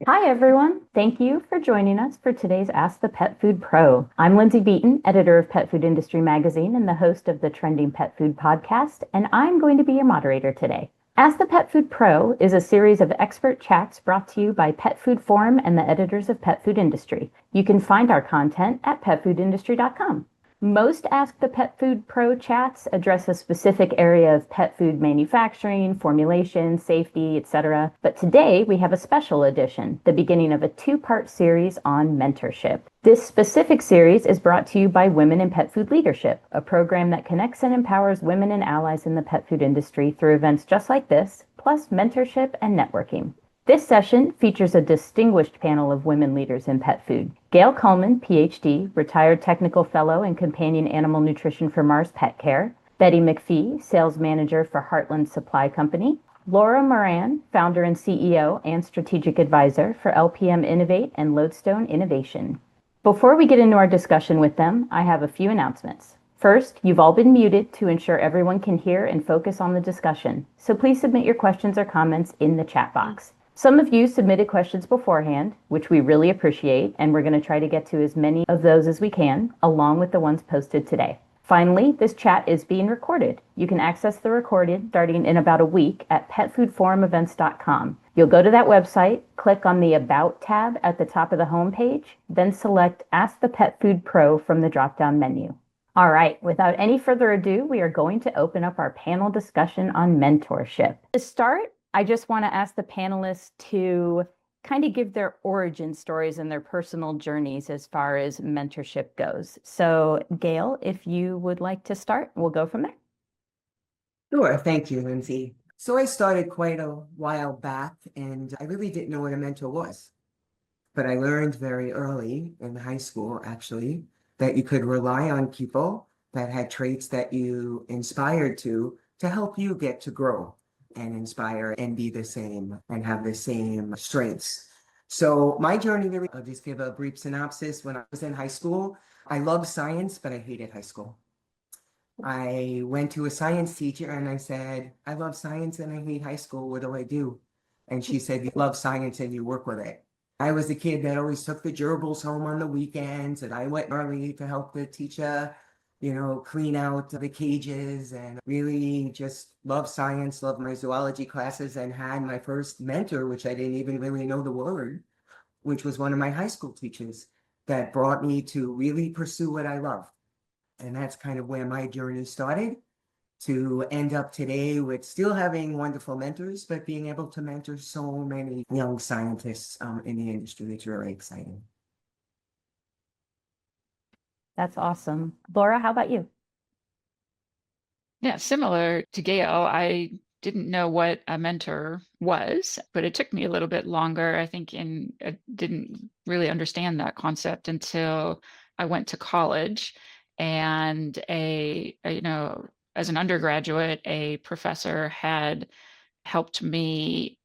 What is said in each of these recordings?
Hi, everyone. Thank you for joining us for today's Ask the Pet Food Pro. I'm Lindsay Beaton, editor of Pet Food Industry Magazine and the host of the Trending Pet Food podcast, and I'm going to be your moderator today. Ask the Pet Food Pro is a series of expert chats brought to you by Pet Food Forum and the editors of Pet Food Industry. You can find our content at petfoodindustry.com. Most Ask the Pet Food Pro chats address a specific area of pet food manufacturing, formulation, safety, etc. But today we have a special edition, the beginning of a two-part series on mentorship. This specific series is brought to you by Women in Pet Food Leadership, a program that connects and empowers women and allies in the pet food industry through events just like this, plus mentorship and networking. This session features a distinguished panel of women leaders in pet food. Gail Kuhlman, PhD, retired technical fellow in companion animal nutrition for Mars Petcare. Betty McPhee, sales manager for Heartland Supply Co. Laura Moran, founder and CEO and strategic advisor for LPM Innovate and Lodestone Innovation. Before we get into our discussion with them, I have a few announcements. First, you've all been muted to ensure everyone can hear and focus on the discussion, so please submit your questions or comments in the chat box. Some of you submitted questions beforehand, which we really appreciate, and we're going to try to get to as many of those as we can, along with the ones posted today. Finally, this chat is being recorded. You can access the recording starting in about a week at petfoodforumevents.com. You'll go to that website, click on the About tab at the top of the homepage, then select Ask the Pet Food Pro from the drop-down menu. All right, without any further ado, we are going to open up our panel discussion on mentorship. To start, I just want to ask the panelists to kind of give their origin stories and their personal journeys as far as mentorship goes. So, Gail, if you would like to start, we'll go from there. Sure. Thank you, Lindsay. So I started quite a while back, and I really didn't know what a mentor was. But I learned very early in high school, actually, that you could rely on people that had traits that you inspired to help you get to grow and inspire and be the same and have the same strengths. So my journey, really, I'll just give a brief synopsis. When I was in high school, I loved science, but I hated high school. I went to a science teacher and I said, I love science and I hate high school. What do I do? And she said, you love science and you work with it. I was the kid that always took the gerbils home on the weekends, and I went early to help the teacher, clean out the cages, and really just love science, love my zoology classes, and had my first mentor, which I didn't even really know the word, which was one of my high school teachers that brought me to really pursue what I love. And that's kind of where my journey started, to end up today with still having wonderful mentors, but being able to mentor so many young scientists in the industry. It's really exciting. That's awesome. Laura, how about you? Yeah, similar to Gail, I didn't know what a mentor was, but it took me a little bit longer. I think I didn't really understand that concept until I went to college, and as an undergraduate, a professor had helped me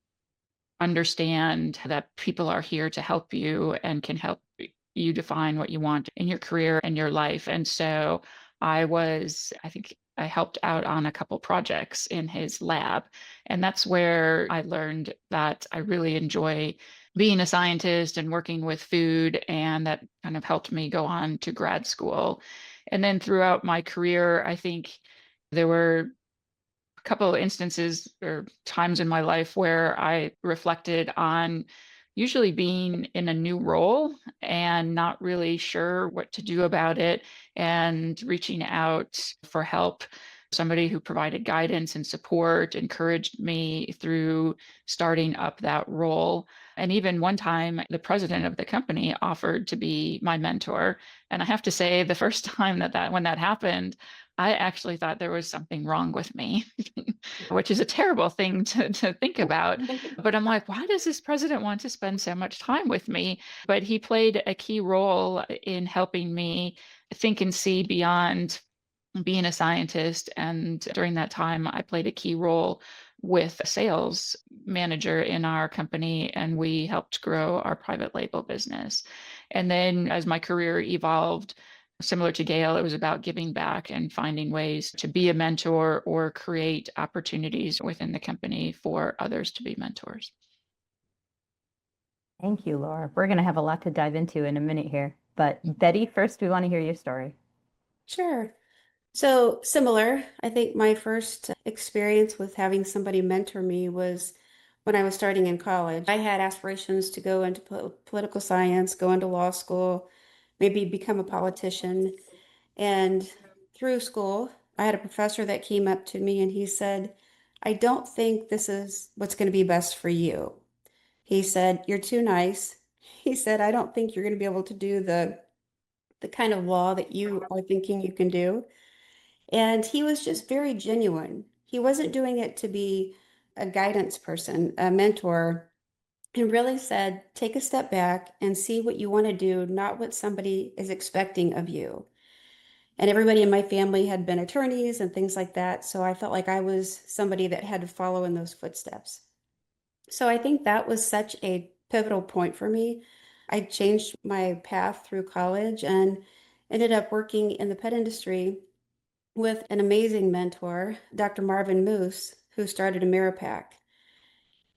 understand that people are here to help you and can help you define what you want in your career and your life. And so I think I helped out on a couple projects in his lab. And that's where I learned that I really enjoy being a scientist and working with food. And that kind of helped me go on to grad school. And then throughout my career, I think there were couple of instances or times in my life where I reflected on usually being in a new role and not really sure what to do about it, and reaching out for help. Somebody who provided guidance and support encouraged me through starting up that role. And even one time, the president of the company offered to be my mentor. And I have to say, the first time when that happened, I actually thought there was something wrong with me, which is a terrible thing to think about. But I'm like, why does this president want to spend so much time with me? But he played a key role in helping me think and see beyond being a scientist. And during that time, I played a key role with a sales manager in our company, and we helped grow our private label business. And then as my career evolved, similar to Gail, it was about giving back and finding ways to be a mentor or create opportunities within the company for others to be mentors. Thank you, Laura. We're going to have a lot to dive into in a minute here. But Betty, first, we want to hear your story. Sure. So similar, I think my first experience with having somebody mentor me was when I was starting in college. I had aspirations to go into political science, go into law school, maybe become a politician. And through school, I had a professor that came up to me and he said, I don't think this is what's going to be best for you. He said, you're too nice. He said, I don't think you're going to be able to do the kind of law that you are thinking you can do. And he was just very genuine. He wasn't doing it to be a guidance person, a mentor. He really said, take a step back and see what you want to do, not what somebody is expecting of you. And everybody in my family had been attorneys and things like that. So I felt like I was somebody that had to follow in those footsteps. So I think that was such a pivotal point for me. I changed my path through college and ended up working in the pet industry with an amazing mentor, Dr. Marvin Moose, who started Ameripac.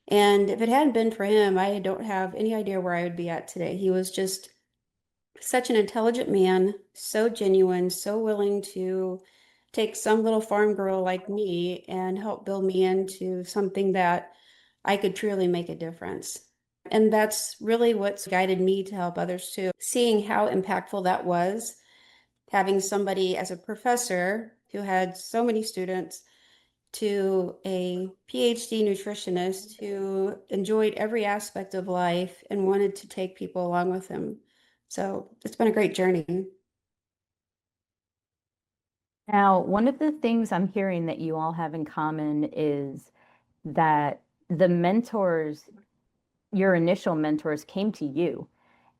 And if it hadn't been for him, I don't have any idea where I would be at today. He was just such an intelligent man, so genuine, so willing to take some little farm girl like me and help build me into something that I could truly make a difference. And that's really what's guided me to help others too. Seeing how impactful that was, having somebody as a professor who had so many students to a PhD nutritionist who enjoyed every aspect of life and wanted to take people along with him. So it's been a great journey. Now, one of the things I'm hearing that you all have in common is that the mentors, your initial mentors, came to you.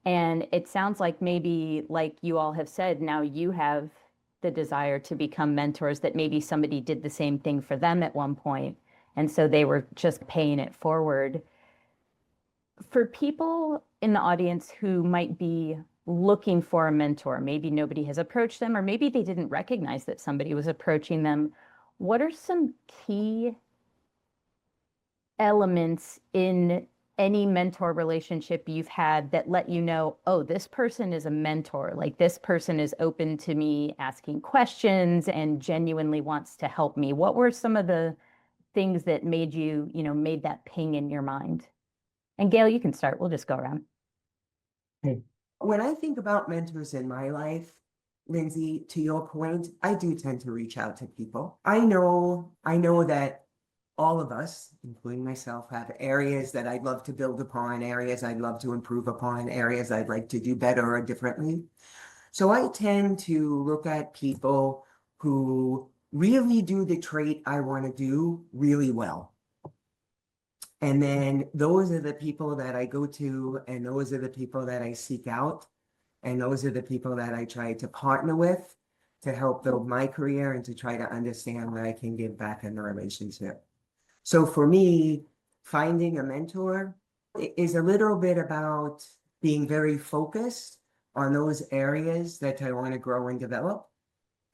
And it sounds like maybe, like you all have said, now you have the desire to become mentors, that maybe somebody did the same thing for them at one point, and so they were just paying it forward. For people in the audience who might be looking for a mentor, maybe nobody has approached them, or maybe they didn't recognize that somebody was approaching them, what are some key elements in any mentor relationship you've had that let you know, oh, this person is a mentor, like this person is open to me asking questions and genuinely wants to help me? What were some of the things that made you, made that ping in your mind? And Gail, you can start. We'll just go around. When I think about mentors in my life, Lindsay, to your point, I do tend to reach out to people. I know that all of us, including myself, have areas that I'd love to build upon, areas I'd love to improve upon, areas I'd like to do better or differently. So I tend to look at people who really do the trait I want to do really well. And then those are the people that I go to, and those are the people that I seek out, and those are the people that I try to partner with to help build my career and to try to understand what I can give back in the relationship. So for me, finding a mentor is a little bit about being very focused on those areas that I want to grow and develop,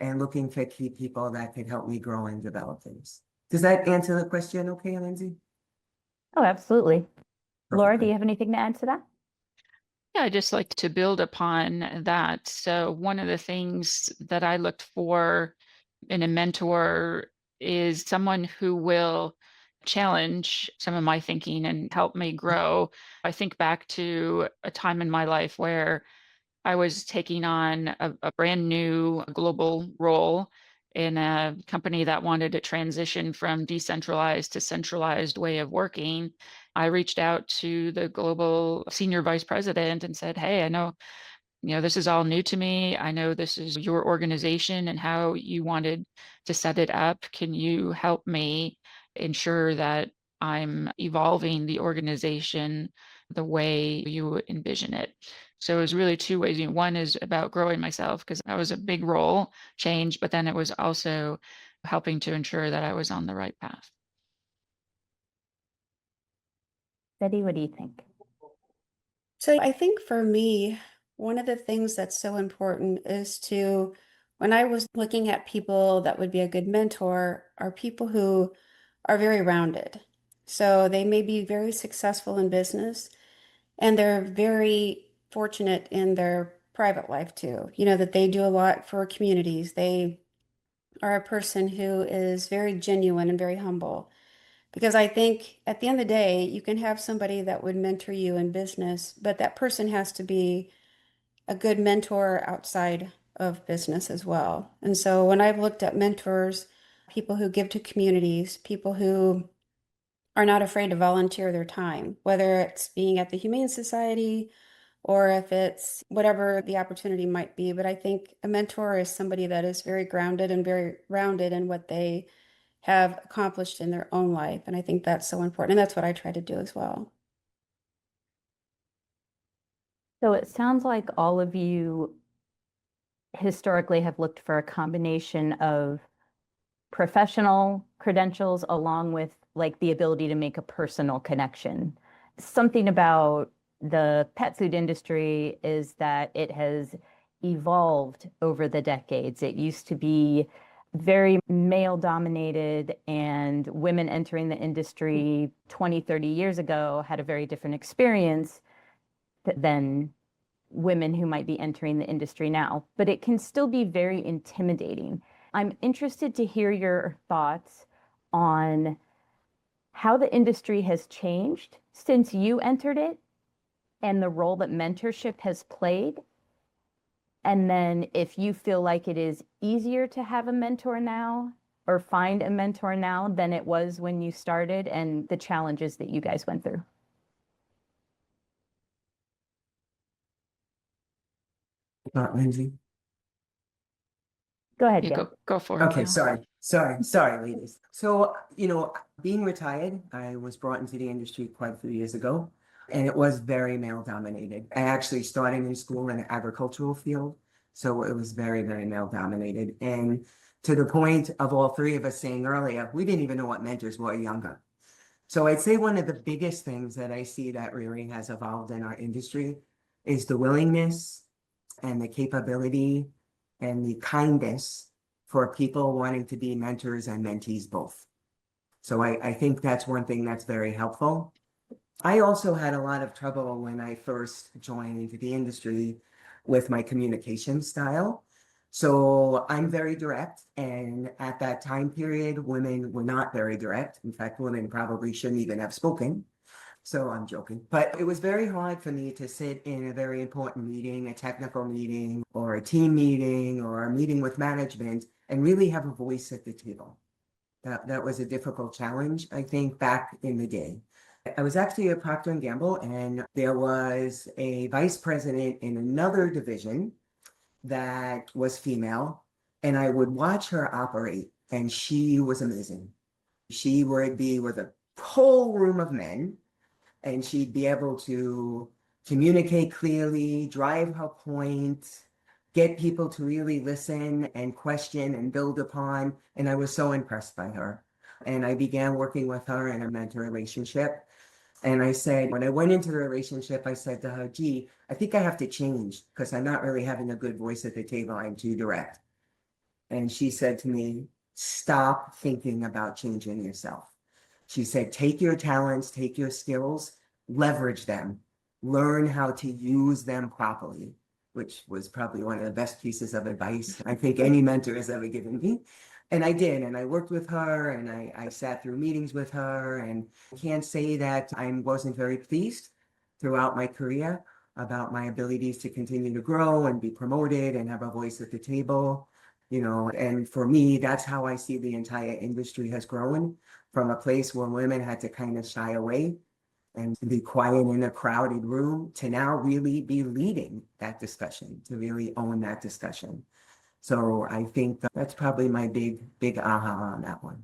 and looking for key people that can help me grow and develop things. Does that answer the question okay, Lindsay? Oh, absolutely. Laura, do Perfect. you have anything to add to that? Yeah, I just like to build upon that. So one of the things that I looked for in a mentor is someone who will challenge some of my thinking and help me grow. I think back to a time in my life where I was taking on a brand new global role in a company that wanted to transition from decentralized to centralized way of working. I reached out to the global senior vice president and said, hey, I know, this is all new to me. I know this is your organization and how you wanted to set it up. Can you help me ensure that I'm evolving the organization the way you envision it? So it was really two ways. One is about growing myself, because that was a big role change, but then it was also helping to ensure that I was on the right path. Betty, what do you think? So I think for me, one of the things that's so important is to, when I was looking at people that would be a good mentor, are people who are very rounded. So they may be very successful in business, And they're very fortunate in their private life too, that they do a lot for communities. They are a person who is very genuine and very humble. Because I think at the end of the day, you can have somebody that would mentor you in business, but that person has to be a good mentor outside of business as well. And so when I've looked at mentors, people who give to communities, people who are not afraid to volunteer their time, whether it's being at the Humane Society or if it's whatever the opportunity might be. But I think a mentor is somebody that is very grounded and very rounded in what they have accomplished in their own life. And I think that's so important. And that's what I try to do as well. So it sounds like all of you historically have looked for a combination of professional credentials along with like the ability to make a personal connection. Something about the pet food industry is that it has evolved over the decades. It used to be very male dominated, and women entering the industry 20, 30 years ago had a very different experience than women who might be entering the industry now. But it can still be very intimidating. I'm interested to hear your thoughts on how the industry has changed since you entered it and the role that mentorship has played. And then if you feel like it is easier to have a mentor now or find a mentor now than it was when you started, and the challenges that you guys went through. Not Lindsay. Go ahead, You Gail. go for it. Okay, Gail. sorry, ladies. So, being retired, I was brought into the industry quite a few years ago, and it was very male dominated. I actually started in school in the agricultural field, so it was very, very male dominated. And to the point of all three of us saying earlier, we didn't even know what mentors were younger. So I'd say one of the biggest things that I see that really has evolved in our industry is the willingness and the capability and the kindness for people wanting to be mentors and mentees both. So I think that's one thing that's very helpful. I also had a lot of trouble when I first joined into the industry with my communication style. So I'm very direct, and at that time period, women were not very direct. In fact, women probably shouldn't even have spoken. So I'm joking, but it was very hard for me to sit in a very important meeting, a technical meeting, or a team meeting, or a meeting with management, and really have a voice at the table. That was a difficult challenge, I think, back in the day. I was actually at Procter & Gamble, and there was a vice president in another division that was female, and I would watch her operate, and she was amazing. She would be with a whole room of men, and she'd be able to communicate clearly, drive her point, get people to really listen and question and build upon. And I was so impressed by her. And I began working with her in a mentor relationship. And I said, when I went into the relationship, I said to her, gee, I think I have to change because I'm not really having a good voice at the table. I'm too direct. And she said to me, stop thinking about changing yourself. She said, take your talents, take your skills, leverage them, learn how to use them properly, which was probably one of the best pieces of advice I think any mentor has ever given me. And I did, and I worked with her, and I sat through meetings with her, and I can't say that I wasn't very pleased throughout my career about my abilities to continue to grow and be promoted and have a voice at the table. And for me, that's how I see the entire industry has grown, from a place where women had to kind of shy away and be quiet in a crowded room to now really be leading that discussion, to really own that discussion. So I think that's probably my big aha on that one.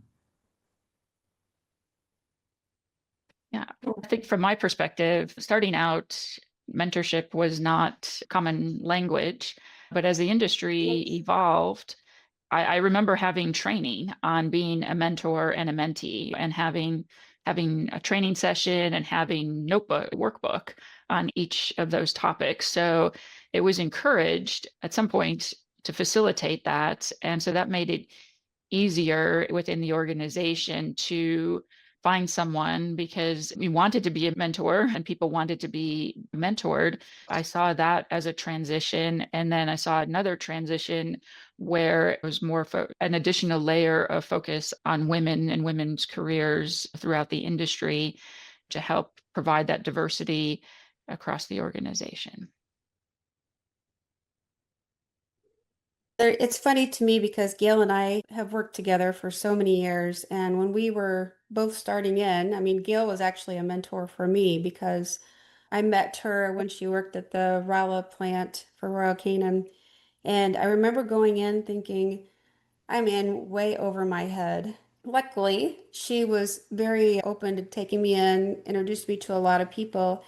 Yeah, I think from my perspective, starting out, mentorship was not common language, but as the industry evolved, I remember having training on being a mentor and a mentee, and having a training session and having workbook on each of those topics. So it was encouraged at some point to facilitate that. And so that made it easier within the organization to find someone because we wanted to be a mentor and people wanted to be mentored. I saw that as a transition. And then I saw another transition where it was more an additional layer of focus on women and women's careers throughout the industry to help provide that diversity across the organization. It's funny to me because Gail and I have worked together for so many years. And when we were both starting in, I mean, Gail was actually a mentor for me because I met her when she worked at the Rolla plant for Royal Canin. And I remember going in thinking, I'm in way over my head. Luckily, she was very open to taking me in, introduced me to a lot of people.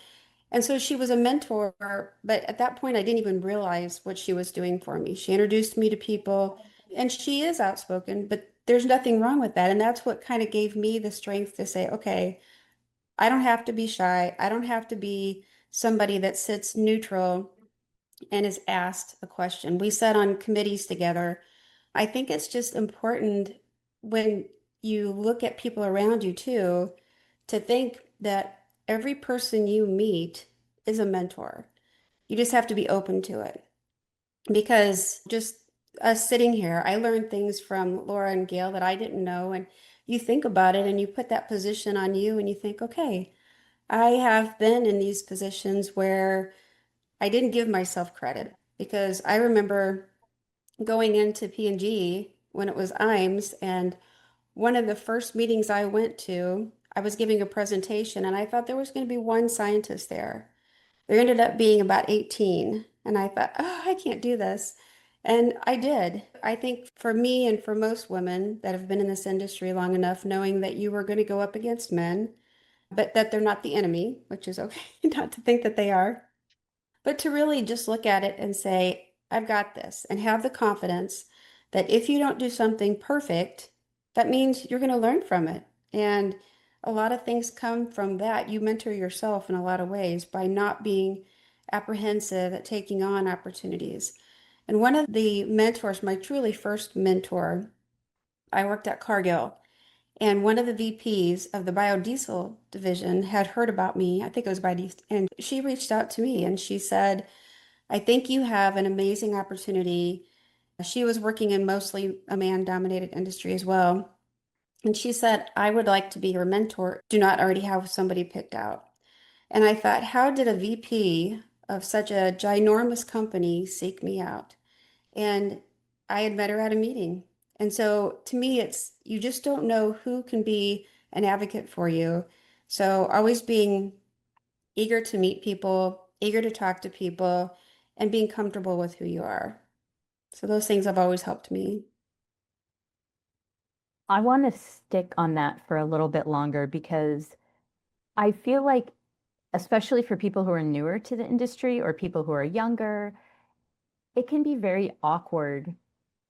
And so she was a mentor, but at that point, I didn't even realize what she was doing for me. She introduced me to people, and she is outspoken, but there's nothing wrong with that. And that's what kind of gave me the strength to say, okay, I don't have to be shy. I don't have to be somebody that sits neutral and is asked a question. We sat on committees together. I think it's just important when you look at people around you too, to think that every person you meet is a mentor. You just have to be open to it. Because just us sitting here, I learned things from Laura and Gail that I didn't know. And you think about it and you put that position on you and you think, okay, I have been in these positions where I didn't give myself credit because I remember going into P&G when it was IMES, and one of the first meetings I went to, I was giving a presentation and I thought there was going to be one scientist there. There ended up being about 18, and I thought, oh, I can't do this. And I did. I think for me and for most women that have been in this industry long enough, knowing that you were going to go up against men, but that they're not the enemy, which is okay not to think that they are, but to really just look at it and say, I've got this, and have the confidence that if you don't do something perfect, that means you're going to learn from it. And a lot of things come from that. You mentor yourself in a lot of ways by not being apprehensive at taking on opportunities. And one of the mentors, my truly first mentor, I worked at Cargill, and one of the VPs of the biodiesel division had heard about me. I think it was biodiesel. And she reached out to me and she said, I think you have an amazing opportunity. She was working in mostly a man-dominated industry as well. And she said, I would like to be your mentor. Do not already have somebody picked out. And I thought, how did a VP of such a ginormous company seek me out? And I had met her at a meeting. And so to me, it's you just don't know who can be an advocate for you. So always being eager to meet people, eager to talk to people, and being comfortable with who you are. So those things have always helped me. I want to stick on that for a little bit longer because I feel like, especially for people who are newer to the industry or people who are younger, it can be very awkward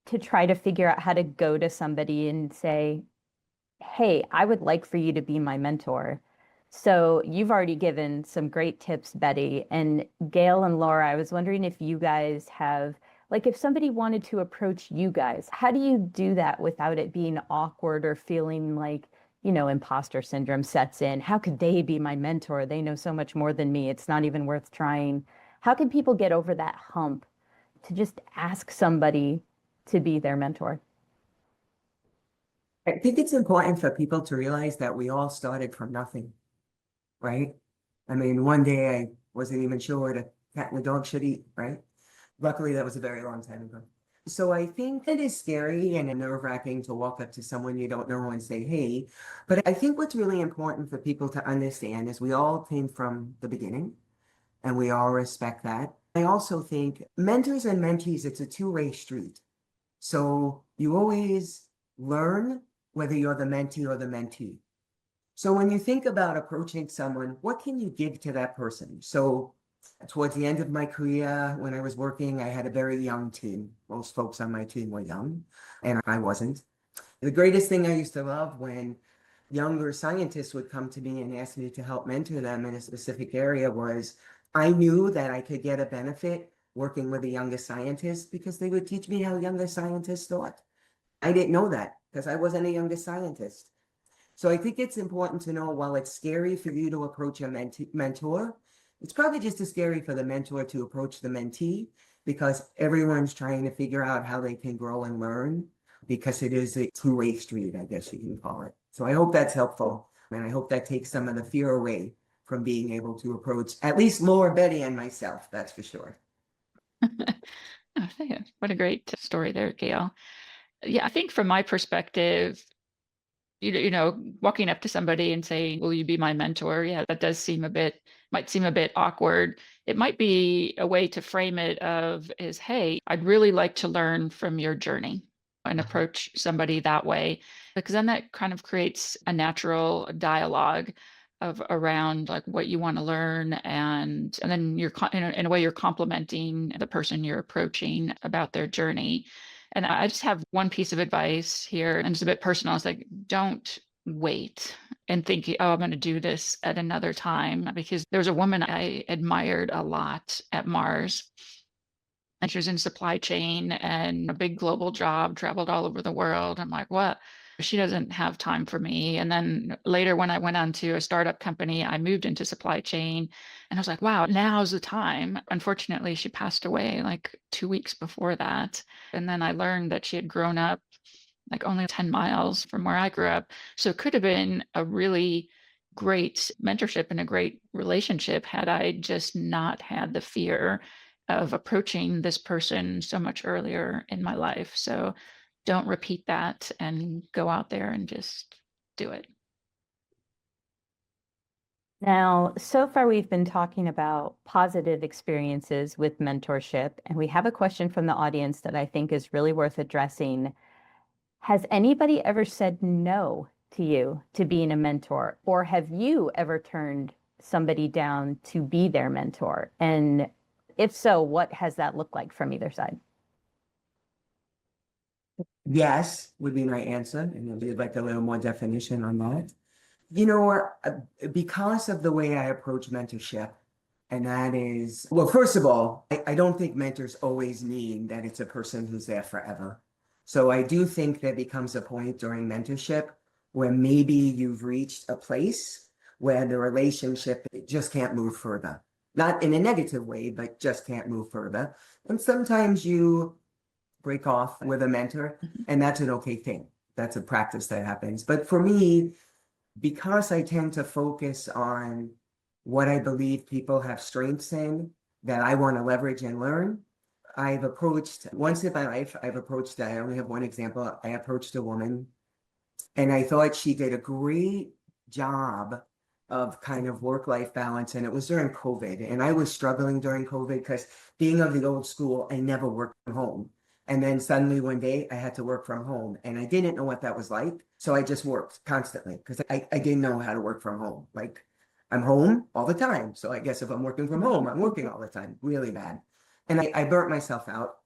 to try to figure out how to go to somebody and say, hey, I would like for you to be my mentor. So you've already given some great tips, Betty. And Gail and Laura, I was wondering if you guys have, like, if somebody wanted to approach you guys, how do you do that without it being awkward or feeling like, imposter syndrome sets in? How could they be my mentor? They know so much more than me. It's not even worth trying. How can people get over that hump to just ask somebody to be their mentor? I think it's important for people to realize that we all started from nothing, right? I mean, one day I wasn't even sure what a cat and a dog should eat, right? Luckily, that was a very long time ago. So I think it is scary and nerve-wracking to walk up to someone you don't know and say, hey, but I think what's really important for people to understand is we all came from the beginning and we all respect that. I also think mentors and mentees, it's a two-way street. So you always learn whether you're the mentee or the mentee. So when you think about approaching someone, what can you give to that person? So towards the end of my career, when I was working, I had a very young team. Most folks on my team were young, and I wasn't. The greatest thing I used to love when younger scientists would come to me and ask me to help mentor them in a specific area was I knew that I could get a benefit working with a younger scientist because they would teach me how younger scientists thought. I didn't know that because I wasn't a younger scientist. So I think it's important to know while it's scary for you to approach a mentor, it's probably just as scary for the mentor to approach the mentee, because everyone's trying to figure out how they can grow and learn, because it is a two-way street, I guess you can call it. So I hope that's helpful. And I hope that takes some of the fear away from being able to approach at least Laura, Betty, and myself, that's for sure. Oh, what a great story there, Gail. Yeah, I think from my perspective, walking up to somebody and saying, "Will you be my mentor?" Yeah, that might seem a bit awkward. It might be a way to frame it "Hey, I'd really like to learn from your journey," and approach somebody that way, because then that kind of creates a natural dialogue around like what you want to learn, and then you're in a way you're complimenting the person you're approaching about their journey. And I just have one piece of advice here, and it's a bit personal. It's like, don't wait and think, "Oh, I'm going to do this at another time." Because there was a woman I admired a lot at Mars, and she was in supply chain and a big global job, traveled all over the world. I'm like, what? She doesn't have time for me. And then later, when I went on to a startup company, I moved into supply chain, and I was like, wow, now's the time. Unfortunately, she passed away like 2 weeks before that. And then I learned that she had grown up like only 10 miles from where I grew up. So it could have been a really great mentorship and a great relationship had I just not had the fear of approaching this person so much earlier in my life. So don't repeat that, and go out there and just do it. Now, so far we've been talking about positive experiences with mentorship, and we have a question from the audience that I think is really worth addressing. Has anybody ever said no to you to being a mentor, or have you ever turned somebody down to be their mentor? And if so, what has that looked like from either side? Yes, would be my answer. And I'd like a little more definition on that. Because of the way I approach mentorship, and that is, well, first of all, I don't think mentors always mean that it's a person who's there forever. So I do think there becomes a point during mentorship where maybe you've reached a place where the relationship just can't move further. Not in a negative way, but just can't move further. And sometimes you break off with a mentor, and that's an okay thing. That's a practice that happens. But for me, because I tend to focus on what I believe people have strengths in that I want to leverage and learn, I've approached, once in my life, I only have one example. I approached a woman, and I thought she did a great job of kind of work-life balance. And it was during COVID. And I was struggling during COVID because, being of the old school, I never worked from home. And then suddenly one day I had to work from home, and I didn't know what that was like. So I just worked constantly because I didn't know how to work from home. Like, I'm home all the time. So I guess if I'm working from home, I'm working all the time, really bad. And I burnt myself out,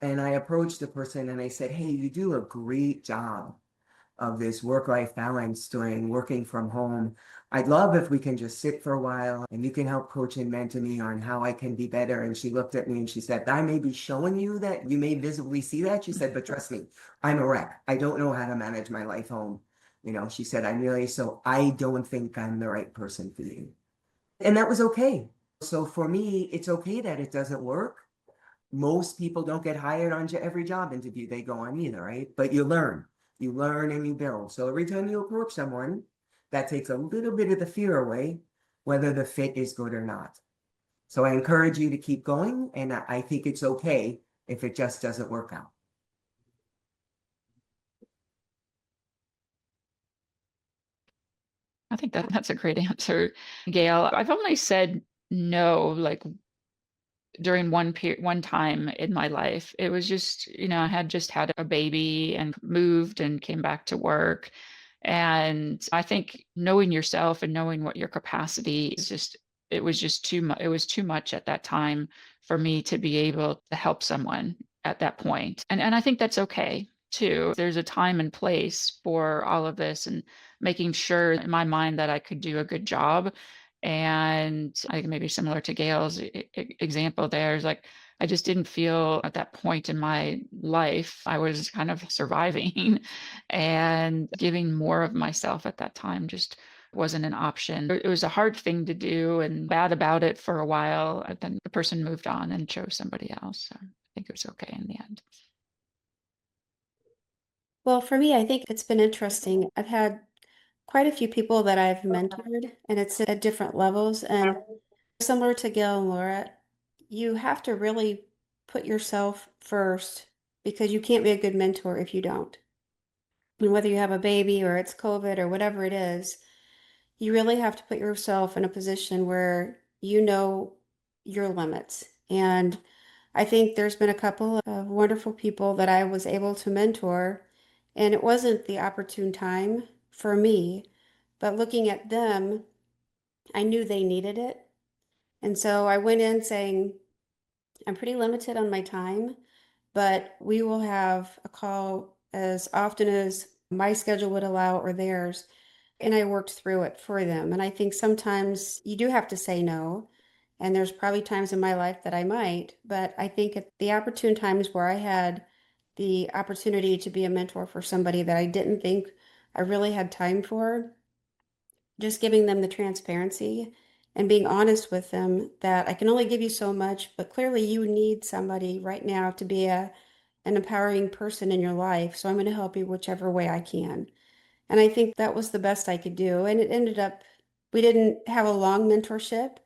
and I approached the person and I said, "Hey, you do a great job of this work-life balance doing working from home. I'd love if we can just sit for a while and you can help coach and mentor me on how I can be better." And she looked at me and she said, "I may be showing you that, you may visibly see that." She said, "But trust me, I'm a wreck. I don't know how to manage my life home." She said, so I don't think I'm the right person for you." And that was okay. So for me, it's okay that it doesn't work. Most people don't get hired on every job interview they go on either, right? But you learn and you build. So every time you approach someone, that takes a little bit of the fear away, whether the fit is good or not. So I encourage you to keep going, and I think it's okay if it just doesn't work out. I think that's a great answer, Gail. I've only said no like during one time in my life. It was just, I had just had a baby and moved and came back to work. And I think knowing yourself and knowing what your capacity is it was just too much. It was too much at that time for me to be able to help someone at that point. And I think that's okay too. There's a time and place for all of this, and making sure in my mind that I could do a good job. And I think maybe similar to Gail's example, there's like, I just didn't feel at that point in my life, I was kind of surviving and giving more of myself at that time just wasn't an option. It was a hard thing to do and bad about it for a while. And then the person moved on and chose somebody else. So I think it was okay in the end. Well, for me, I think it's been interesting. I've had quite a few people that I've mentored, and it's at different levels. And similar to Gail and Laura, you have to really put yourself first because you can't be a good mentor if you don't. And whether you have a baby or it's COVID or whatever it is, you really have to put yourself in a position where you know your limits. And I think there's been a couple of wonderful people that I was able to mentor, and it wasn't the opportune time for me, but looking at them, I knew they needed it. And so I went in saying, I'm pretty limited on my time, but we will have a call as often as my schedule would allow or theirs. And I worked through it for them. And I think sometimes you do have to say no. And there's probably times in my life that I might, but I think at the opportune times where I had the opportunity to be a mentor for somebody that I didn't think I really had time for, just giving them the transparency and being honest with them that I can only give you so much, but clearly you need somebody right now to be an empowering person in your life. So I'm going to help you whichever way I can. And I think that was the best I could do. And it ended up, we didn't have a long mentorship,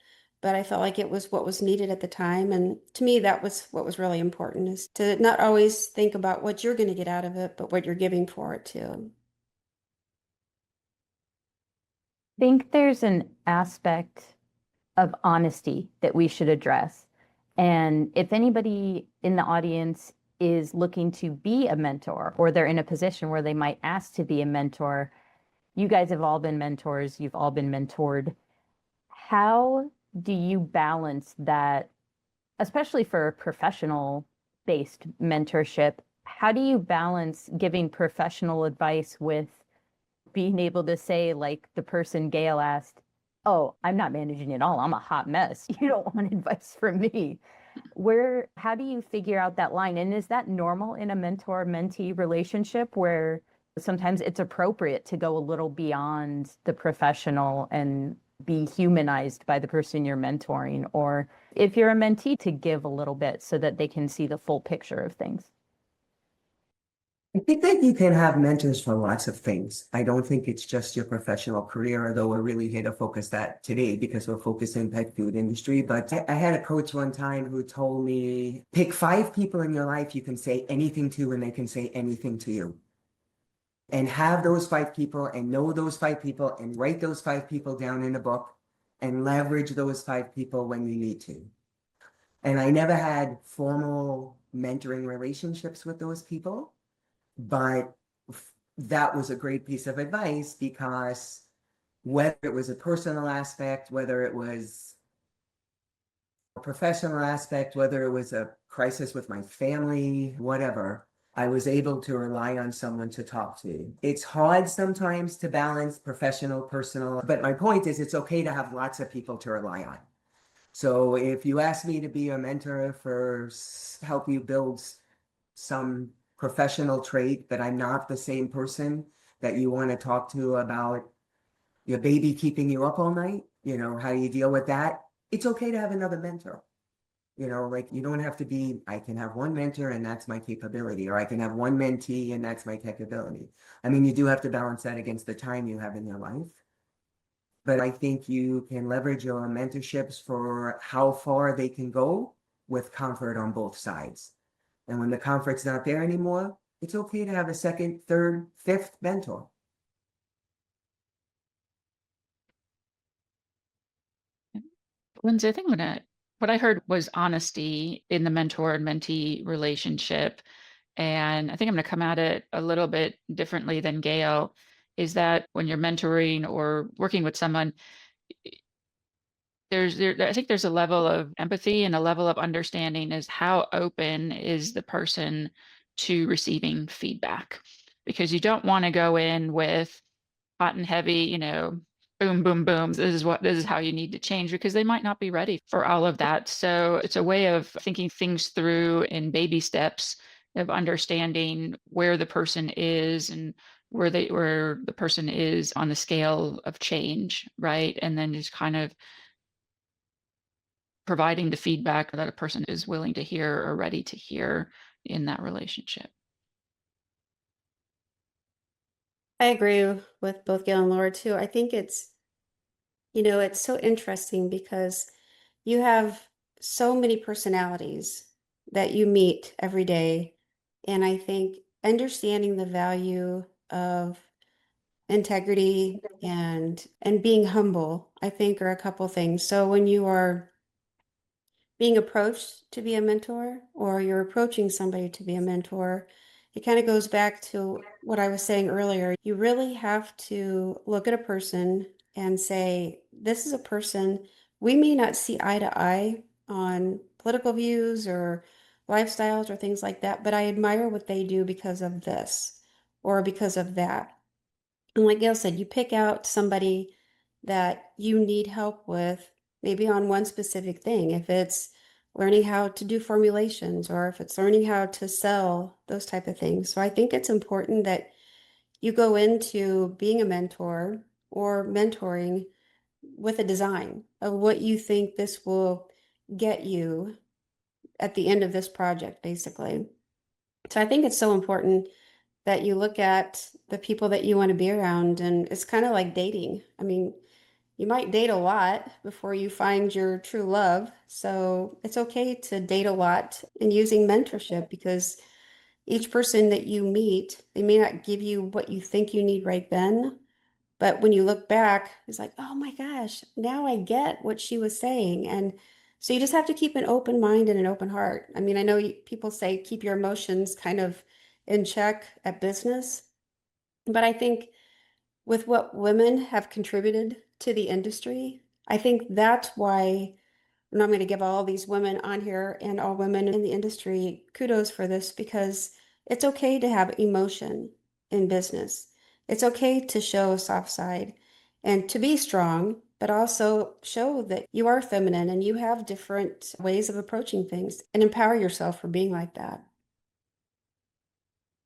but I felt like it was what was needed at the time. And to me, that was what was really important, is to not always think about what you're going to get out of it, but what you're giving for it too. I think there's an aspect of honesty that we should address. And if anybody in the audience is looking to be a mentor, or they're in a position where they might ask to be a mentor, you guys have all been mentors, you've all been mentored. How do you balance that, especially for professional-based mentorship? How do you balance giving professional advice with being able to say, like the person Gail asked, oh, I'm not managing it all, I'm a hot mess, you don't want advice from me? How do you figure out that line? And is that normal in a mentor-mentee relationship, where sometimes it's appropriate to go a little beyond the professional and be humanized by the person you're mentoring? Or if you're a mentee, to give a little bit so that they can see the full picture of things? I think that you can have mentors for lots of things. I don't think it's just your professional career, although we're really here to focus that today because we're focused in pet food industry. But I had a coach one time who told me, pick 5 people in your life you can say anything to and they can say anything to you. And have those 5 people and know those 5 people and write those 5 people down in a book and leverage those 5 people when you need to. And I never had formal mentoring relationships with those people. But that was a great piece of advice, because whether it was a personal aspect, whether it was a professional aspect, whether it was a crisis with my family, whatever, I was able to rely on someone to talk to. It's hard sometimes to balance professional, personal, but my point is it's okay to have lots of people to rely on. So if you ask me to be a mentor for help you build some professional trait, but I'm not the same person that you want to talk to about your baby keeping you up all night, how do you deal with that? It's okay to have another mentor. Like, you don't have to be, I can have one mentor and that's my capability, or I can have one mentee and that's my capability. I mean, you do have to balance that against the time you have in your life. But I think you can leverage your mentorships for how far they can go with comfort on both sides. And when the comfort's not there anymore, it's okay to have a second, third, fifth mentor. Lindsay, I think what I heard was honesty in the mentor and mentee relationship. And I think I'm going to come at it a little bit differently than Gail, is that when you're mentoring or working with someone, I think there's a level of empathy and a level of understanding, is how open is the person to receiving feedback, because you don't want to go in with hot and heavy, boom, boom, boom. This is how you need to change, because they might not be ready for all of that. So it's a way of thinking things through in baby steps, of understanding where the person is and where the person is on the scale of change, right? And then just kind of providing the feedback that a person is willing to hear or ready to hear in that relationship. I agree with both Gail and Laura too. I think it's so interesting because you have so many personalities that you meet every day. And I think understanding the value of integrity and being humble, I think, are a couple things. So when you are being approached to be a mentor, or you're approaching somebody to be a mentor, it kind of goes back to what I was saying earlier. You really have to look at a person and say, this is a person, we may not see eye to eye on political views or lifestyles or things like that, but I admire what they do because of this or because of that. And like Gail said, you pick out somebody that you need help with, maybe on one specific thing. If it's learning how to do formulations, or if it's learning how to sell, those type of things. So I think it's important that you go into being a mentor or mentoring with a design of what you think this will get you at the end of this project, basically. So I think it's so important that you look at the people that you want to be around. And it's kind of like dating. I mean, you might date a lot before you find your true love. So it's okay to date a lot and using mentorship, because each person that you meet, they may not give you what you think you need right then. But when you look back, it's like, oh my gosh, now I get what she was saying. And so you just have to keep an open mind and an open heart. I mean, I know people say keep your emotions kind of in check at business, but I think with what women have contributed to the industry, I think that's why, and I'm going to give all these women on here and all women in the industry kudos for this, because it's okay to have emotion in business. It's okay to show a soft side and to be strong, but also show that you are feminine and you have different ways of approaching things, and empower yourself for being like that.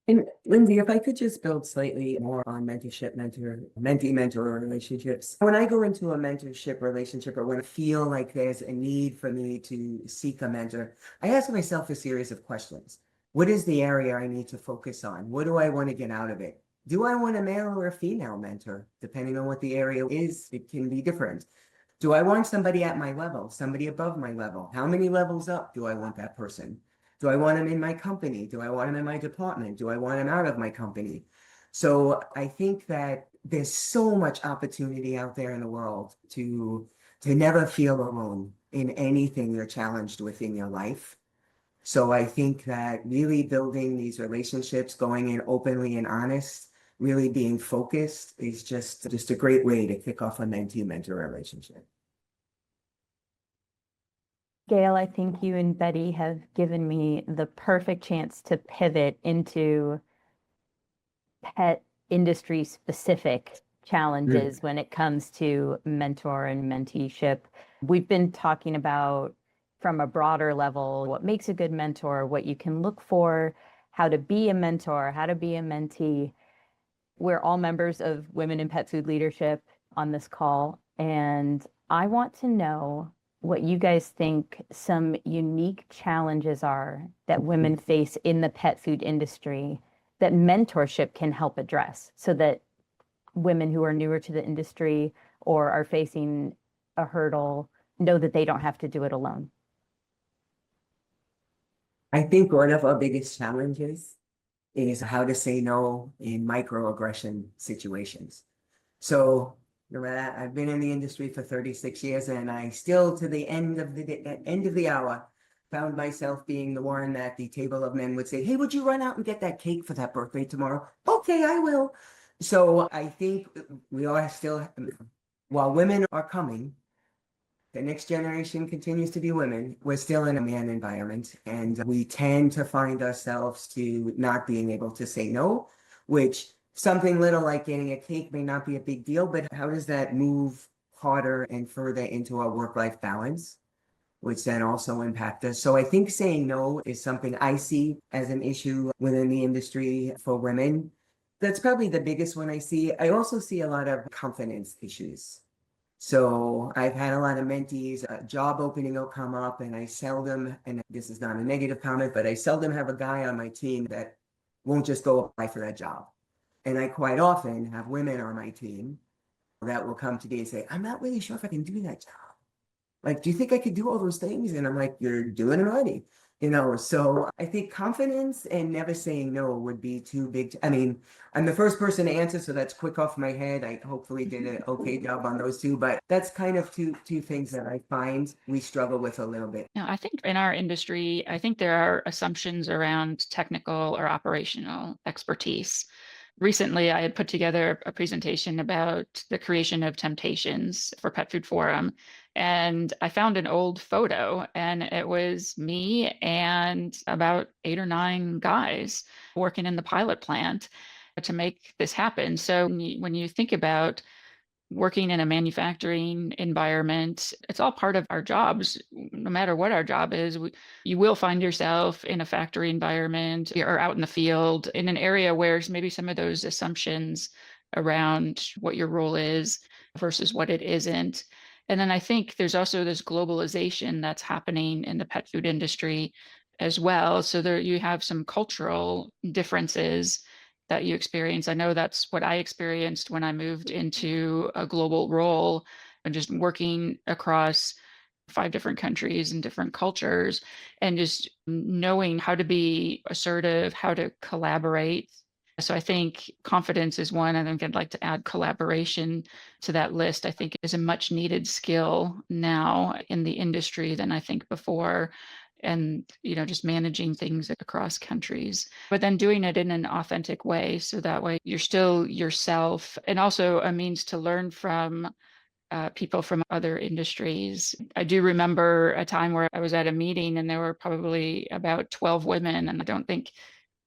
And Lindsay, if I could just build slightly more on mentorship, mentee-mentor relationships. When I go into a mentorship relationship, or when I feel like there's a need for me to seek a mentor, I ask myself a series of questions. What is the area I need to focus on? What do I want to get out of it? Do I want a male or a female mentor? Depending on what the area is, it can be different. Do I want somebody at my level, somebody above my level? How many levels up do I want that person? Do I want him in my company? Do I want him in my department? Do I want him out of my company? So I think that there's so much opportunity out there in the world to never feel alone in anything you're challenged with in your life. So I think that really building these relationships, going in openly and honest, really being focused is just a great way to kick off a mentee-mentor relationship. Gail, I think you and Betty have given me the perfect chance to pivot into pet industry specific challenges when it comes to mentor and menteeship. We've been talking about, from a broader level, what makes a good mentor, what you can look for, how to be a mentor, how to be a mentee. We're all members of Women in Pet Food Leadership on this call, and I want to know what you guys think some unique challenges are that women face in the pet food industry that mentorship can help address, so that women who are newer to the industry or are facing a hurdle know that they don't have to do it alone. I think one of our biggest challenges is how to say no in microaggression situations. So I've been in the industry for 36 years, and I still, to the end of the hour, found myself being the one at the table of men would say, hey, would you run out and get that cake for that birthday tomorrow? Okay, I will. So I think we are still, while women are coming, the next generation continues to be women. We're still in a man environment, and we tend to find ourselves to not being able to say no, which something little like getting a cake may not be a big deal, but how does that move harder and further into our work-life balance, which then also impact us? So I think saying no is something I see as an issue within the industry for women. That's probably the biggest one I see. I also see a lot of confidence issues. So I've had a lot of mentees, a job opening will come up, and I seldom, and this is not a negative comment, but I seldom have a guy on my team that won't just go apply for that job. And I quite often have women on my team that will come to me and say, I'm not really sure if I can do that job. Like, do you think I could do all those things? And I'm like, you're doing it already. So I think confidence and never saying no would be too big. I mean, I'm the first person to answer, so that's quick off my head. I hopefully did an okay job on those two, but that's kind of two things that I find we struggle with a little bit. Now, I think in our industry, I think there are assumptions around technical or operational expertise. Recently, I had put together a presentation about the creation of temptations for Pet Food Forum. And I found an old photo, and it was me and about 8 or 9 guys working in the pilot plant to make this happen. So when you think about working in a manufacturing environment, it's all part of our jobs. No matter what our job is, you will find yourself in a factory environment or out in the field in an area where maybe some of those assumptions around what your role is versus what it isn't. And then I think there's also this globalization that's happening in the pet food industry as well. So there you have some cultural differences that you experience. I know that's what I experienced when I moved into a global role and just working across 5 different countries and different cultures, and just knowing how to be assertive, how to collaborate. So I think confidence is one. I think I'd like to add collaboration to that list. I think is a much needed skill now in the industry than I think before. And, just managing things across countries, but then doing it in an authentic way. So that way you're still yourself, and also a means to learn from people from other industries. I do remember a time where I was at a meeting and there were probably about 12 women, and I don't think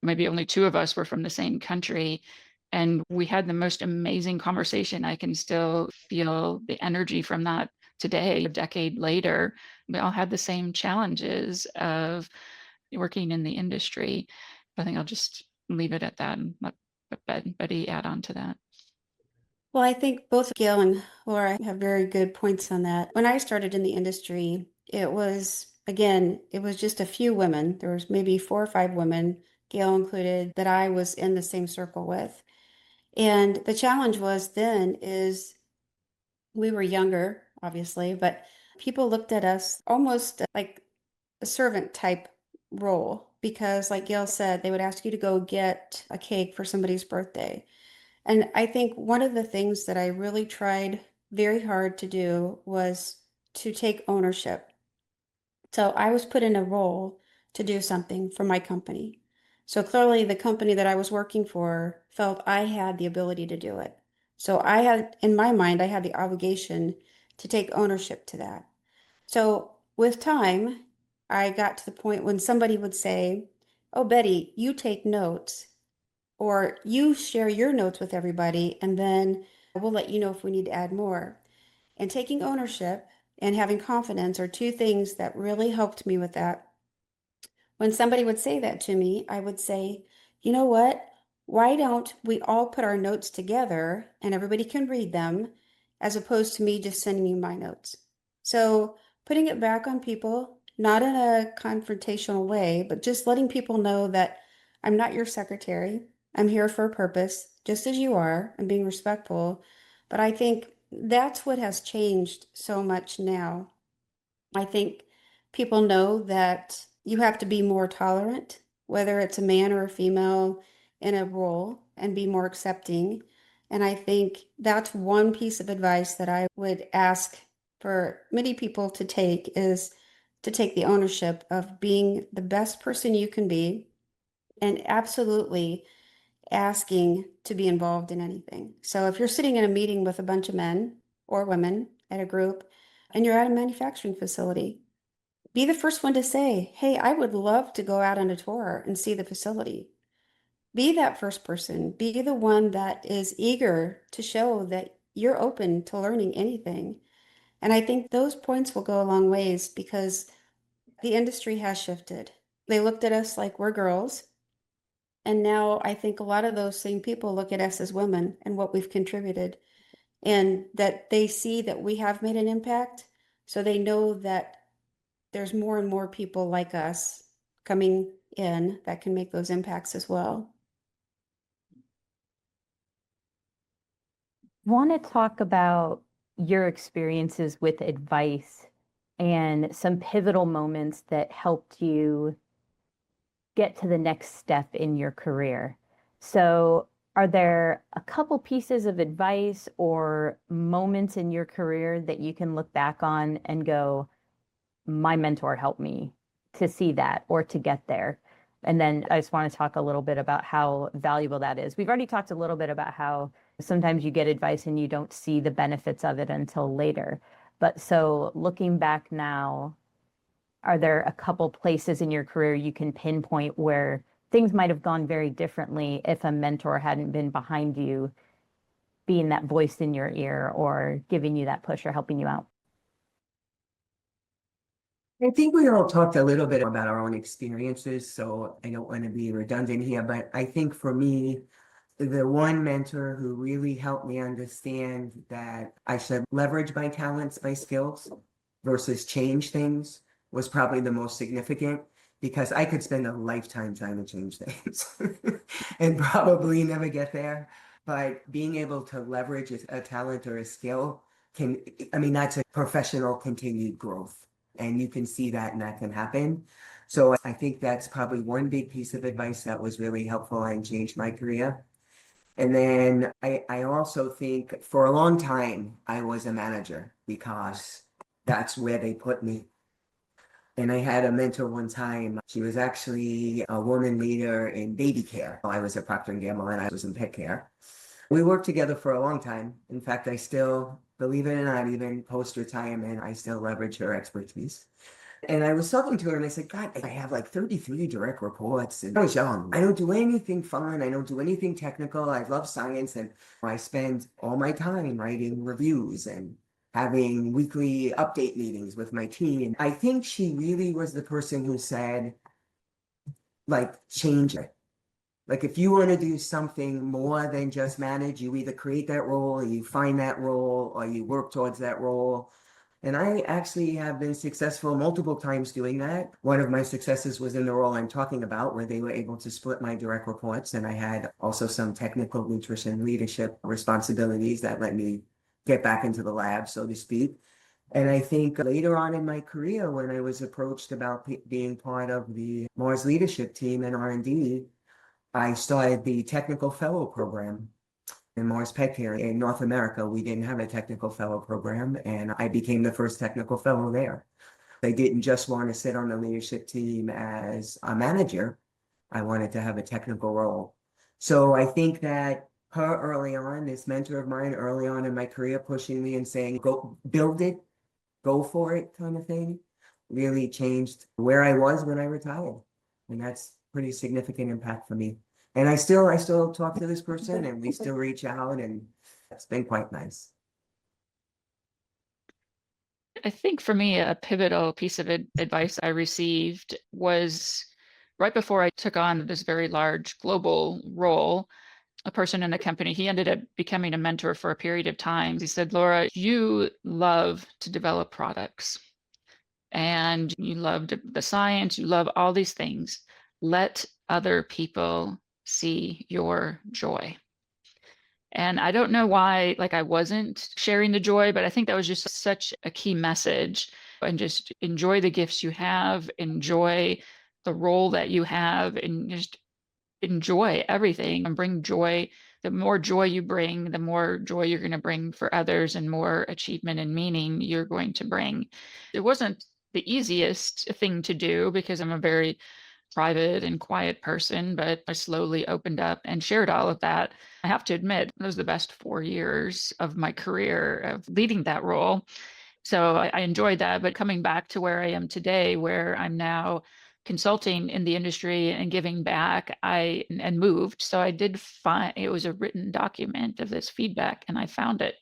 maybe only 2 of us were from the same country. And we had the most amazing conversation. I can still feel the energy from that today, a decade later. We all had the same challenges of working in the industry. I think I'll just leave it at that and let Betty add on to that. Well, I think both Gail and Laura have very good points on that. When I started in the industry, it was just a few women. There was maybe 4 or 5 women, Gail included, that I was in the same circle with. And the challenge was then is we were younger, obviously, but people looked at us almost like a servant type role because, like Gail said, they would ask you to go get a cake for somebody's birthday. And I think one of the things that I really tried very hard to do was to take ownership. So I was put in a role to do something for my company. So clearly the company that I was working for felt I had the ability to do it. So I had, in my mind, I had the obligation to take ownership to that. So with time, I got to the point when somebody would say, oh, Betty, you take notes, or you share your notes with everybody, and then we'll let you know if we need to add more. And taking ownership and having confidence are 2 things that really helped me with that. When somebody would say that to me, I would say, you know what? Why don't we all put our notes together and everybody can read them, as opposed to me just sending you my notes? So putting it back on people, not in a confrontational way, but just letting people know that I'm not your secretary. I'm here for a purpose, just as you are, and being respectful. But I think that's what has changed so much now. I think people know that you have to be more tolerant, whether it's a man or a female in a role, and be more accepting. And I think that's one piece of advice that I would ask for many people to take, is to take the ownership of being the best person you can be, and absolutely asking to be involved in anything. So if you're sitting in a meeting with a bunch of men or women at a group and you're at a manufacturing facility, be the first one to say, hey, I would love to go out on a tour and see the facility. be that first person, be the one that is eager to show that you're open to learning anything. And I think those points will go a long ways because the industry has shifted. They looked at us like we're girls. And now I think a lot of those same people look at us as women and what we've contributed, and that they see that we have made an impact. So they know that there's more and more people like us coming in that can make those impacts as well. Want to talk about your experiences with advice and some pivotal moments that helped you get to the next step in your career. So, are there a couple pieces of advice or moments in your career that you can look back on and go, my mentor helped me to see that or to get there? And then I just want to talk a little bit about how valuable that is. We've already talked a little bit about how sometimes you get advice and you don't see the benefits of it until later. But so looking back now, are there a couple places in your career you can pinpoint where things might have gone very differently if a mentor hadn't been behind you, being that voice in your ear or giving you that push or helping you out? I think we all talked a little bit about our own experiences, so I don't want to be redundant here, but I think for me, the one mentor who really helped me understand that I should leverage my talents, my skills versus change things was probably the most significant, because I could spend a lifetime trying to change things and probably never get there. But being able to leverage a talent or a skill can, I mean, that's a professional continued growth. And you can see that and that can happen. So I think that's probably one big piece of advice that was really helpful and changed my career. And then I also think for a long time, I was a manager because that's where they put me. And I had a mentor one time. She was actually a woman leader in baby care. I was at Procter & Gamble and I was in pet care. We worked together for a long time. In fact, I still, believe it or not, even post-retirement, I still leverage her expertise. And I was talking to her and I said, God, I have like 33 direct reports and I was young. I don't do anything fun. I don't do anything technical. I love science and I spend all my time writing reviews and having weekly update meetings with my team. I think she really was the person who said, like, change it. Like, if you want to do something more than just manage, you either create that role or you find that role or you work towards that role. And I actually have been successful multiple times doing that. One of my successes was in the role I'm talking about, where they were able to split my direct reports. And I had also some technical nutrition leadership responsibilities that let me get back into the lab, so to speak. And I think later on in my career, when I was approached about being part of the Mars leadership team and R&D, I started the technical fellow program in Mars Petcare. In North America, we didn't have a technical fellow program, and I became the first technical fellow there. I didn't just want to sit on the leadership team as a manager. I wanted to have a technical role. So I think that her early on, this mentor of mine early on in my career, pushing me and saying, go build it, go for it kind of thing, really changed where I was when I retired. And that's pretty significant impact for me. And I still talk to this person and we still reach out, and it's been quite nice. I think for me, a pivotal piece of advice I received was right before I took on this very large global role. A person in the company, he ended up becoming a mentor for a period of time. He said, Laura, you love to develop products and you love the science, you love all these things. Let other people see your joy. And I don't know why, like, I wasn't sharing the joy, but I think that was just such a key message. And just enjoy the gifts you have, enjoy the role that you have, and just enjoy everything and bring joy. The more joy you bring, the more joy you're going to bring for others and more achievement and meaning you're going to bring. It wasn't the easiest thing to do because I'm a very private and quiet person, but I slowly opened up and shared all of that. I have to admit, it was the best 4 years of my career of leading that role. So I enjoyed that. But coming back to where I am today, where I'm now consulting in the industry and giving back, and moved. So I did find it was a written document of this feedback, and I found it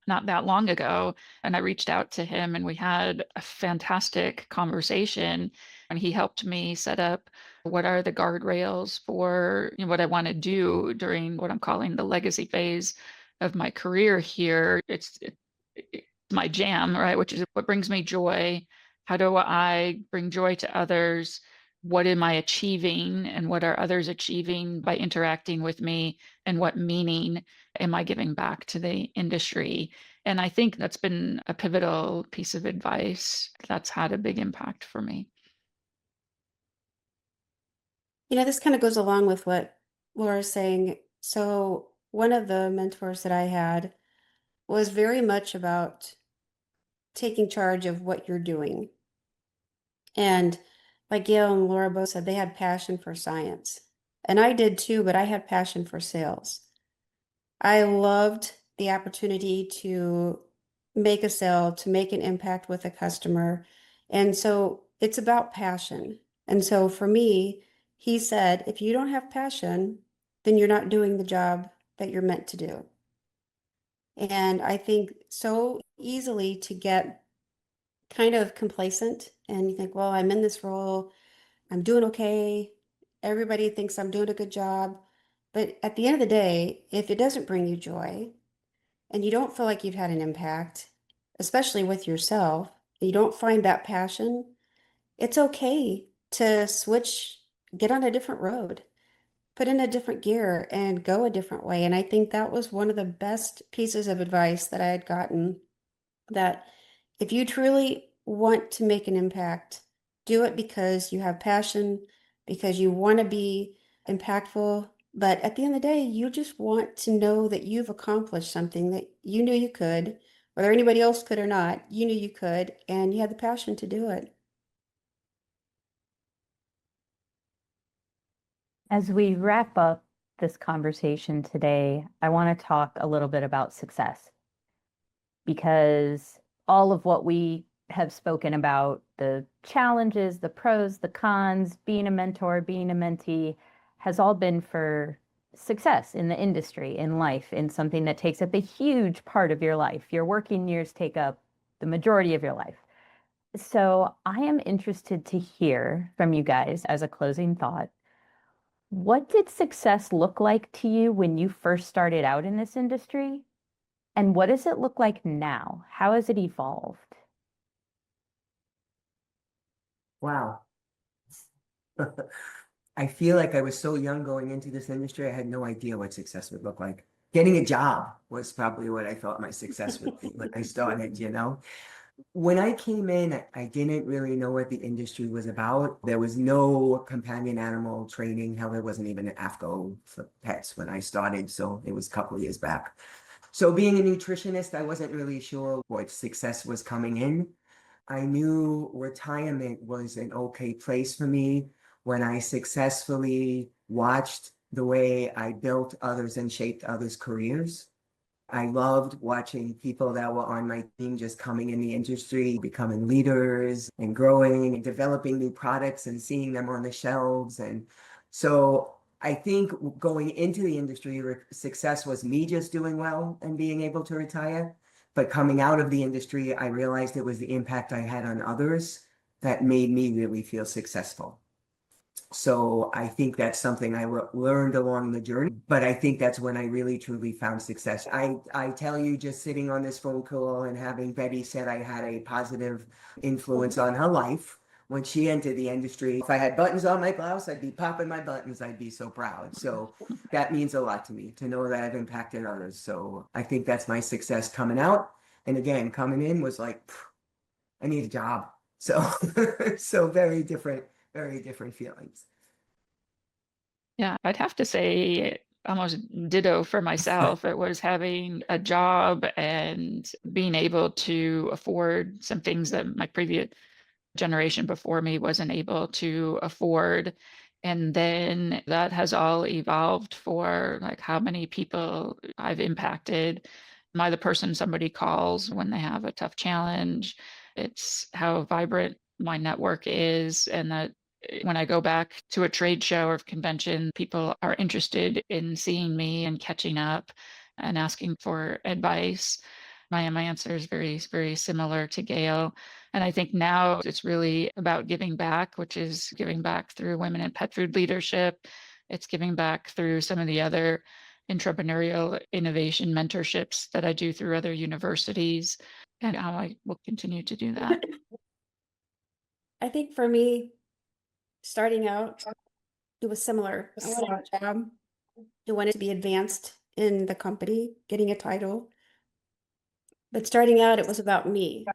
not that long ago. And I reached out to him and we had a fantastic conversation. And he helped me set up what are the guardrails for what I want to do during what I'm calling the legacy phase of my career here. It's my jam, right? Which is what brings me joy. How do I bring joy to others? What am I achieving and what are others achieving by interacting with me? And what meaning am I giving back to the industry? And I think that's been a pivotal piece of advice that's had a big impact for me. This kind of goes along with what Laura's saying. So one of the mentors that I had was very much about taking charge of what you're doing. And like Gail and Laura both said, they had passion for science. And I did too, but I had passion for sales. I loved the opportunity to make a sale, to make an impact with a customer. And so it's about passion. And so for me, he said, if you don't have passion, then you're not doing the job that you're meant to do. And I think so easily to get kind of complacent and you think, well, I'm in this role, I'm doing okay. Everybody thinks I'm doing a good job. But at the end of the day, if it doesn't bring you joy and you don't feel like you've had an impact, especially with yourself, you don't find that passion, it's okay to switch, get on a different road, put in a different gear and go a different way. And I think that was one of the best pieces of advice that I had gotten, that if you truly want to make an impact, do it because you have passion, because you want to be impactful. But at the end of the day, you just want to know that you've accomplished something that you knew you could, whether anybody else could or not, you knew you could, and you had the passion to do it. As we wrap up this conversation today, I want to talk a little bit about success, because all of what we have spoken about, the challenges, the pros, the cons, being a mentor, being a mentee, has all been for success in the industry, in life, in something that takes up a huge part of your life. Your working years take up the majority of your life. So I am interested to hear from you guys as a closing thought. What did success look like to you when you first started out in this industry? And what does it look like now? How has it evolved? Wow. I feel like I was so young going into this industry, I had no idea what success would look like. Getting a job was probably what I thought my success would be when I started, you know? When I came in, I didn't really know what the industry was about. There was no companion animal training. Hell, there wasn't even an AFCO for pets when I started, so it was a couple of years back. So being a nutritionist, I wasn't really sure what success was coming in. I knew retirement was an okay place for me when I successfully watched the way I built others and shaped others' careers. I loved watching people that were on my team just coming in the industry, becoming leaders and growing and developing new products and seeing them on the shelves. And so I think going into the industry, success was me just doing well and being able to retire. But coming out of the industry, I realized it was the impact I had on others that made me really feel successful. So I think that's something I learned along the journey, but I think that's when I really truly found success. I tell you, just sitting on this phone call and having Betty said I had a positive influence on her life when she entered the industry. If I had buttons on my blouse, I'd be popping my buttons. I'd be so proud. So that means a lot to me to know that I've impacted others. So I think that's my success coming out. And again, coming in was like, I need a job. So, so very different feelings. Yeah, I'd have to say almost ditto for myself. It was having a job and being able to afford some things that my previous generation before me wasn't able to afford. And then that has all evolved for like how many people I've impacted. Am I the person somebody calls when they have a tough challenge? It's how vibrant my network is, and that when I go back to a trade show or convention, people are interested in seeing me and catching up and asking for advice. My answer is very, very similar to Gail. And I think now it's really about giving back, which is giving back through Women in Pet Food Leadership. It's giving back through some of the other entrepreneurial innovation mentorships that I do through other universities, and how I will continue to do that. I think for me, starting out, it was similar. I wanted a job. I wanted to be advanced in the company, getting a title. But starting out, it was about me.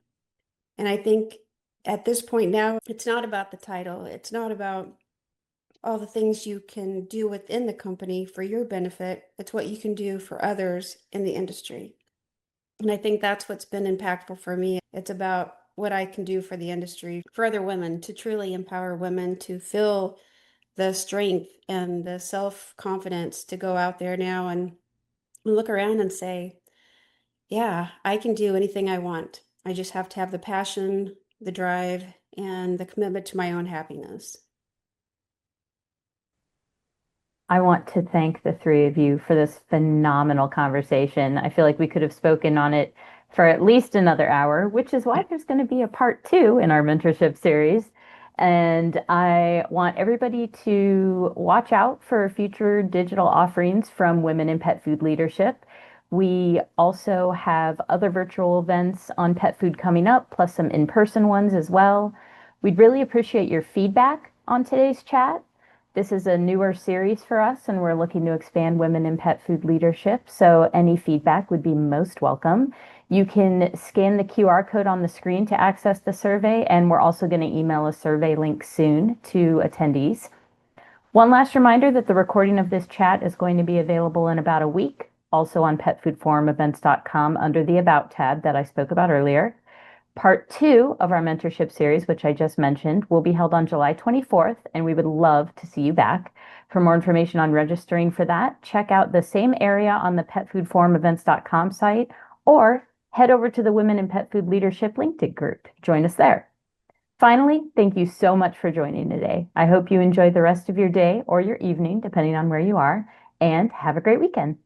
And I think at this point now, it's not about the title. It's not about all the things you can do within the company for your benefit. It's what you can do for others in the industry. And I think that's what's been impactful for me. It's about what I can do for the industry, for other women, to truly empower women to feel the strength and the self-confidence to go out there now and look around and say, yeah, I can do anything I want. I just have to have the passion, the drive, and the commitment to my own happiness. I want to thank the three of you for this phenomenal conversation. I feel like we could have spoken on it for at least another hour, which is why there's going to be a part 2 in our mentorship series. And I want everybody to watch out for future digital offerings from Women in Pet Food Leadership. We also have other virtual events on pet food coming up, plus some in-person ones as well. We'd really appreciate your feedback on today's chat. This is a newer series for us, and we're looking to expand women in pet food leadership. So any feedback would be most welcome. You can scan the QR code on the screen to access the survey, and we're also going to email a survey link soon to attendees. One last reminder that the recording of this chat is going to be available in about a week, also on petfoodforumevents.com under the About tab that I spoke about earlier. Part 2 of our mentorship series, which I just mentioned, will be held on July 24th, and we would love to see you back. For more information on registering for that, check out the same area on the petfoodforumevents.com site, or head over to the Women in Pet Food Leadership LinkedIn group. Join us there. Finally, thank you so much for joining today. I hope you enjoy the rest of your day or your evening, depending on where you are, and have a great weekend.